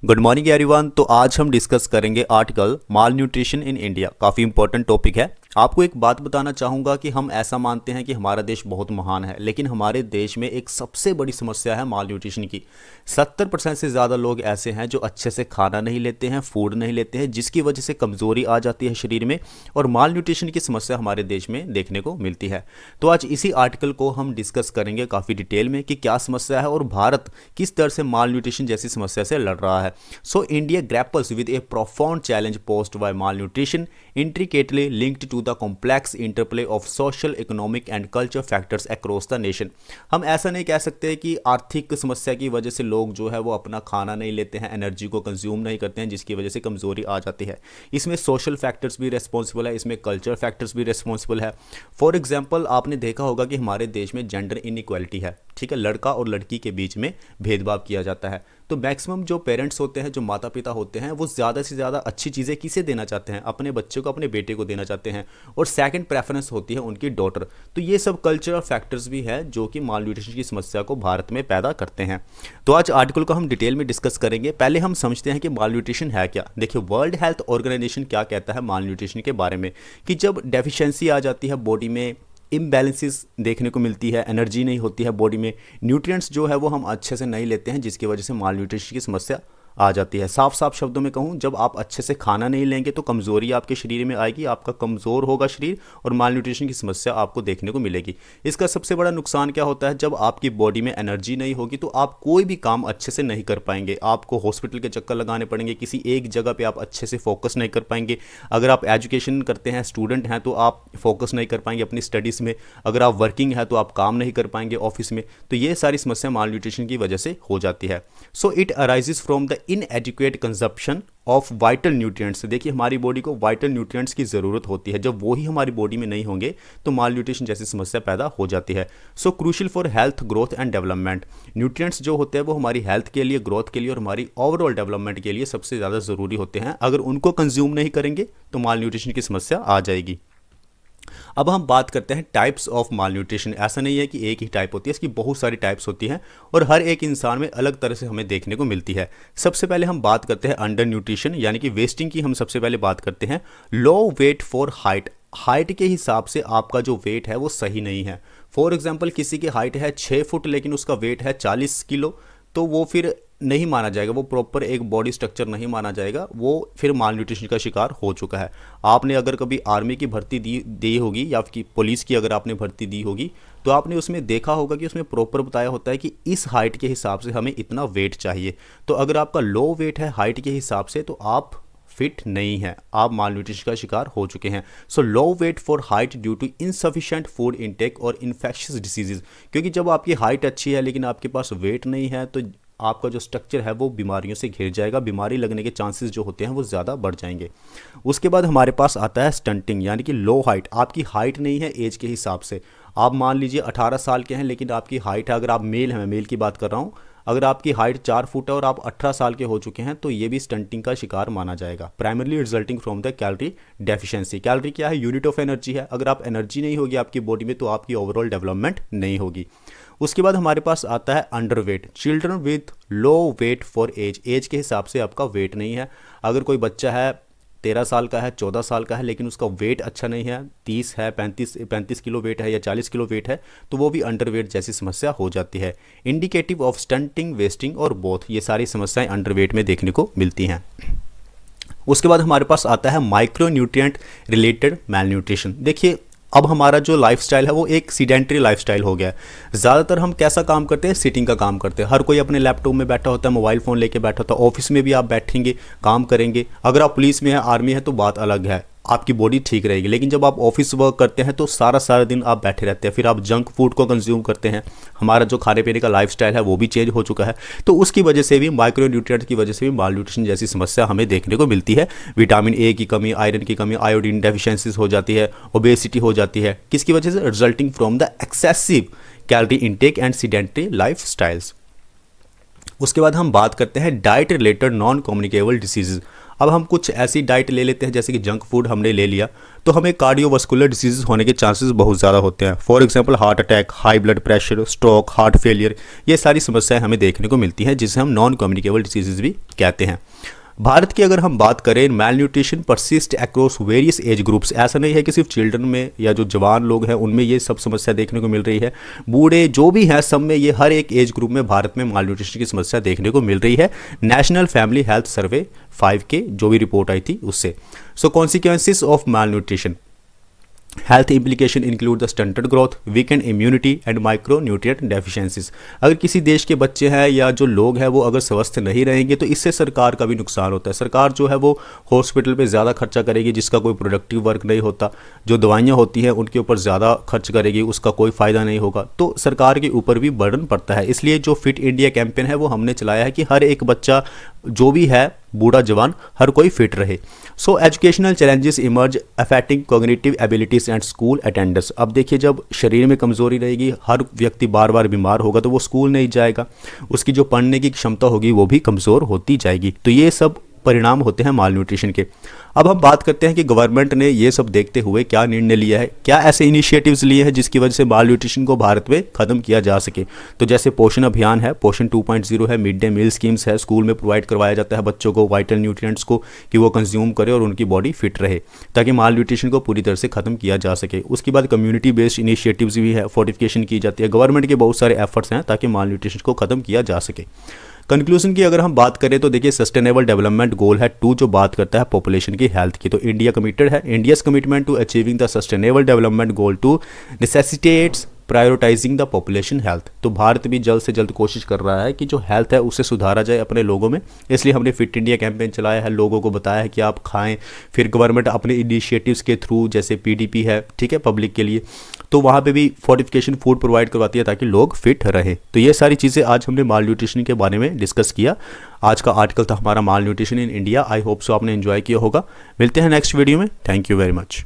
Good morning everyone. तो आज हम डिस्कस करेंगे article mall nutrition in India. काफ़ी इंपॉर्टेंट टॉपिक है। आपको एक बात बताना चाहूँगा कि हम ऐसा मानते हैं कि हमारा देश बहुत महान है, लेकिन हमारे देश में एक सबसे बड़ी समस्या है माल न्यूट्रिशन की। 70% से ज़्यादा लोग ऐसे हैं जो अच्छे से खाना नहीं लेते हैं, फूड नहीं लेते हैं, जिसकी वजह से कमज़ोरी आ जाती है शरीर में और माल न्यूट्रिशन की समस्या हमारे देश में देखने को मिलती है। तो आज इसी आर्टिकल को हम डिस्कस करेंगे काफ़ी डिटेल में कि क्या समस्या है और भारत किस तरह से माल न्यूट्रिशन जैसी समस्या से लड़ रहा है। So India grapples with a profound challenge posed by malnutrition, intricately linked to the complex interplay of social, economic and culture factors across the nation। हम ऐसा नहीं कह सकते कि आर्थिक समस्या की वजह से लोग जो है वो अपना खाना नहीं लेते हैं, एनर्जी को कंज्यूम नहीं करते हैं, जिसकी वजह से कमज़ोरी आ जाती है। इसमें सोशल फैक्टर्स भी रिस्पॉन्सिबल है, इसमें कल्चर फैक्टर्स भी रिस्पॉन्सिबल है। फॉर एग्जाम्पल आपने देखा होगा कि हमारे देश में जेंडर इनइक्वालिटी है, ठीक है, लड़का और लड़की के बीच में भेदभाव किया जाता है। तो मैक्सिमम जो पेरेंट्स होते हैं, जो माता पिता होते हैं, वो ज़्यादा से ज़्यादा अच्छी चीज़ें किसे देना चाहते हैं? अपने बच्चे को, अपने बेटे को देना चाहते हैं, और सेकंड प्रेफरेंस होती है उनकी डॉटर। तो ये सब कल्चरल फैक्टर्स भी है जो कि माल न्यूट्रिशन की समस्या को भारत में पैदा करते हैं। तो आज आर्टिकल को हम डिटेल में डिस्कस करेंगे। पहले हम समझते हैं कि माल न्यूट्रिशन है क्या। देखिए, वर्ल्ड हेल्थ ऑर्गेनाइजेशन क्या कहता है माल न्यूट्रिशन के बारे में, कि जब डेफिशिएंसी आ जाती है बॉडी में, इम्बैलेंसेस देखने को मिलती है, एनर्जी नहीं होती है बॉडी में, न्यूट्रिएंट्स जो है वो हम अच्छे से नहीं लेते हैं, जिसकी वजह से माल न्यूट्रिशन की समस्या आ जाती है। साफ साफ शब्दों में कहूँ, जब आप अच्छे से खाना नहीं लेंगे तो कमज़ोरी आपके शरीर में आएगी, आपका कमज़ोर होगा शरीर और माल न्यूट्रिशन की समस्या आपको देखने को मिलेगी। इसका सबसे बड़ा नुकसान क्या होता है? जब आपकी बॉडी में एनर्जी नहीं होगी तो आप कोई भी काम अच्छे से नहीं कर पाएंगे, आपको हॉस्पिटल के चक्कर लगाने पड़ेंगे, किसी एक जगह पर आप अच्छे से फोकस नहीं कर पाएंगे। अगर आप एजुकेशन करते हैं, स्टूडेंट हैं, तो आप फोकस नहीं कर पाएंगे अपनी स्टडीज़ में। अगर आप वर्किंग है तो आप काम नहीं कर पाएंगे ऑफिस में। तो ये सारी समस्या माल न्यूट्रिशन की वजह से हो जाती है। So it arises from the इनएडिक्वेट consumption of vital nutrients. देखिए, हमारी बॉडी को वाइटल न्यूट्रिएंट्स की ज़रूरत होती है, जब वो ही हमारी बॉडी में नहीं होंगे तो माल न्यूट्रिशन जैसी समस्या पैदा हो जाती है। So crucial for health, growth and development. Nutrients जो होते हैं वो हमारी हेल्थ के लिए, ग्रोथ के लिए और हमारी ओवरऑल डेवलपमेंट के लिए सबसे ज़्यादा ज़रूरी होते हैं। अगर उनको कंज्यूम नहीं करेंगे तो माल न्यूट्रिशन की समस्या आ जाएगी। अब हम बात करते हैं टाइप्स ऑफ माल न्यूट्रिशन। ऐसा नहीं है कि एक ही टाइप होती है, इसकी बहुत सारी टाइप्स होती हैं और हर एक इंसान में अलग तरह से हमें देखने को मिलती है। सबसे पहले हम बात करते हैं अंडर न्यूट्रिशन, यानी कि वेस्टिंग की हम सबसे पहले बात करते हैं। लो वेट फॉर हाइट, हाइट के हिसाब से आपका जो वेट है वो सही नहीं है। फॉर एग्जांपल, किसी की हाइट है 6 फुट लेकिन उसका वेट है 40 किलो, तो वो फिर नहीं माना जाएगा, वो प्रॉपर एक बॉडी स्ट्रक्चर नहीं माना जाएगा, वो फिर माल न्यूट्रिशन का शिकार हो चुका है। आपने अगर कभी आर्मी की भर्ती दी होगी या कि पुलिस की अगर आपने भर्ती दी होगी तो आपने उसमें देखा होगा कि उसमें प्रॉपर बताया होता है कि इस हाइट के हिसाब से हमें इतना वेट चाहिए। तो अगर आपका लो वेट है हाइट के हिसाब से तो आप फिट नहीं है, आप माल न्यूट्रिशन का शिकार हो चुके हैं। So low weight for height due to insufficient food intake और इन्फेक्शियस डिसीजेज। क्योंकि जब आपकी हाइट अच्छी है लेकिन आपके पास वेट नहीं है तो आपका जो स्ट्रक्चर है वो बीमारियों से घिर जाएगा, बीमारी लगने के चांसेस जो होते हैं वो ज़्यादा बढ़ जाएंगे। उसके बाद हमारे पास आता है स्टंटिंग, यानी कि लो हाइट। आपकी हाइट नहीं है एज के हिसाब से, आप मान लीजिए 18 साल के हैं लेकिन आपकी हाइट है, अगर आप मेल हैं, मैं मेल की बात कर रहा हूँ, अगर आपकी हाइट 4 फुट है और आप 18 साल के हो चुके हैं तो ये भी स्टंटिंग का शिकार माना जाएगा। Primarily resulting from the calorie deficiency. Calorie क्या है? यूनिट ऑफ एनर्जी है। अगर आप एनर्जी नहीं होगी आपकी बॉडी में तो आपकी ओवरऑल डेवलपमेंट नहीं होगी। उसके बाद हमारे पास आता है underweight, children with low weight for age. Age के हिसाब से आपका वेट नहीं है। अगर कोई बच्चा है 13 साल का है, 14 साल का है, लेकिन उसका वेट अच्छा नहीं है, 30 है, 35 किलो वेट है या 40 किलो वेट है, तो वो भी अंडरवेट जैसी समस्या हो जाती है। इंडिकेटिव ऑफ स्टंटिंग, वेस्टिंग और बोथ, ये सारी समस्याएं अंडरवेट में देखने को मिलती हैं। उसके बाद हमारे पास आता है माइक्रो न्यूट्रिएंट रिलेटेड मैल न्यूट्रिशन। देखिए, अब हमारा जो लाइफस्टाइल है वो एक सीडेंट्री लाइफस्टाइल हो गया है। ज़्यादातर हम कैसा काम करते हैं? सिटिंग का काम करते हैं। हर कोई अपने लैपटॉप में बैठा होता है, मोबाइल फ़ोन लेके बैठा होता है। ऑफिस में भी आप बैठेंगे, काम करेंगे। अगर आप पुलिस में है, आर्मी है तो बात अलग है, आपकी बॉडी ठीक रहेगी। लेकिन जब आप ऑफिस वर्क करते हैं तो सारा दिन आप बैठे रहते हैं, फिर आप जंक फूड को कंज्यूम करते हैं। हमारा जो खाने पीने का लाइफस्टाइल है वो भी चेंज हो चुका है। तो उसकी वजह से भी, माइक्रो न्यूट्रिएंट की वजह से भी माल न्यूट्रिशन जैसी समस्या हमें देखने को मिलती है। विटामिन ए की कमी, आयरन की कमी, आयोडीन डेफिशिएंसीज हो जाती है, ओबेसिटी हो जाती है। किसकी वजह से? Resulting from the excessive calorie intake and sedentary life styles. उसके बाद हम बात करते हैं diet related non communicable diseases. अब हम कुछ ऐसी डाइट ले लेते हैं जैसे कि जंक फूड हमने ले लिया तो हमें कार्डियोवास्कुलर डिसीज़ होने के चांसेस बहुत ज़्यादा होते हैं। For example heart attack, high blood pressure, stroke, heart failure, ये सारी समस्याएं हमें देखने को मिलती हैं जिसे हम नॉन कम्युनिकेबल डिसीजेज भी कहते हैं। भारत की अगर हम बात करें, malnutrition persist across various age groups. ऐसा नहीं है कि सिर्फ चिल्ड्रन में या जो जवान लोग हैं उनमें ये सब समस्या देखने को मिल रही है, बूढ़े जो भी हैं सब में ये हर एक एज ग्रुप में भारत में माल न्यूट्रिशन की समस्या देखने को मिल रही है। नेशनल फैमिली हेल्थ सर्वे 5 के जो भी रिपोर्ट आई थी उससे। So consequences of malnutrition, health implication include the stunted growth, weakened immunity and micronutrient deficiencies. अगर किसी देश के बच्चे हैं या जो लोग हैं वो अगर स्वस्थ नहीं रहेंगे तो इससे सरकार का भी नुकसान होता है। सरकार जो है वो हॉस्पिटल पे ज़्यादा खर्चा करेगी जिसका कोई प्रोडक्टिव वर्क नहीं होता, जो दवाइयाँ होती हैं उनके ऊपर ज़्यादा खर्च करेगी, उसका कोई फ़ायदा नहीं होगा, तो सरकार के ऊपर भी बर्डन पड़ता है। इसलिए जो फिट इंडिया कैंपेन है वो हमने चलाया है कि हर एक बच्चा जो भी है, बूढ़ा जवान, हर कोई फिट रहे। So educational challenges emerge affecting cognitive abilities and school attendance. अब देखिए, जब शरीर में कमज़ोरी रहेगी, हर व्यक्ति बार बार बीमार होगा तो वो स्कूल नहीं जाएगा, उसकी जो पढ़ने की क्षमता होगी वो भी कमज़ोर होती जाएगी। तो ये सब परिणाम होते हैं माल न्यूट्रिशन के। अब हम बात करते हैं कि गवर्नमेंट ने ये सब देखते हुए क्या निर्णय लिया है, क्या ऐसे इनिशिएटिव्स लिए हैं जिसकी वजह से माल न्यूट्रिशन को भारत में ख़त्म किया जा सके। तो जैसे पोषण अभियान है, पोषण 2.0 है, मिड डे मील स्कीम्स है, स्कूल में प्रोवाइड करवाया जाता है बच्चों को वाइटल न्यूट्रिएंट्स को कि वो कंज्यूम करें और उनकी बॉडी फिट रहे, ताकि माल न्यूट्रिशन को पूरी तरह से ख़त्म किया जा सके। उसके बाद कम्युनिटी बेस्ड इनिशिएटिव्स भी है, फोर्टिफिकेशन की जाती है। गवर्नमेंट के बहुत सारे एफर्ट्स हैं ताकि माल न्यूट्रिशन को ख़त्म किया जा सके। कंक्लूजन की अगर हम बात करें तो देखिए, सस्टेनेबल डेवलपमेंट गोल है 2 जो बात करता है पॉपुलेशन की हेल्थ की। तो इंडिया कमिटेड है, India's commitment to achieving the sustainable development goal 2 necessitates prioritising the population health. तो भारत भी जल्द से जल्द कोशिश कर रहा है कि जो हेल्थ है उसे सुधारा जाए अपने लोगों में, इसलिए हमने फिट इंडिया कैंपेन चलाया है, लोगों को बताया है कि आप खाएं। फिर गवर्नमेंट अपने इनिशिएटिव्स के थ्रू, जैसे पीडीपी है, ठीक है, पब्लिक के लिए, तो वहाँ पे भी फोर्टिफिकेशन फूड प्रोवाइड करवाती है ताकि लोग फिट रहें। तो ये सारी चीज़ें आज हमने माल न्यूट्रिशन के बारे में डिस्कस किया। आज का आर्टिकल था हमारा malnutrition in India. I hope so आपने एंजॉय किया होगा। मिलते हैं नेक्स्ट वीडियो में। Thank you very much.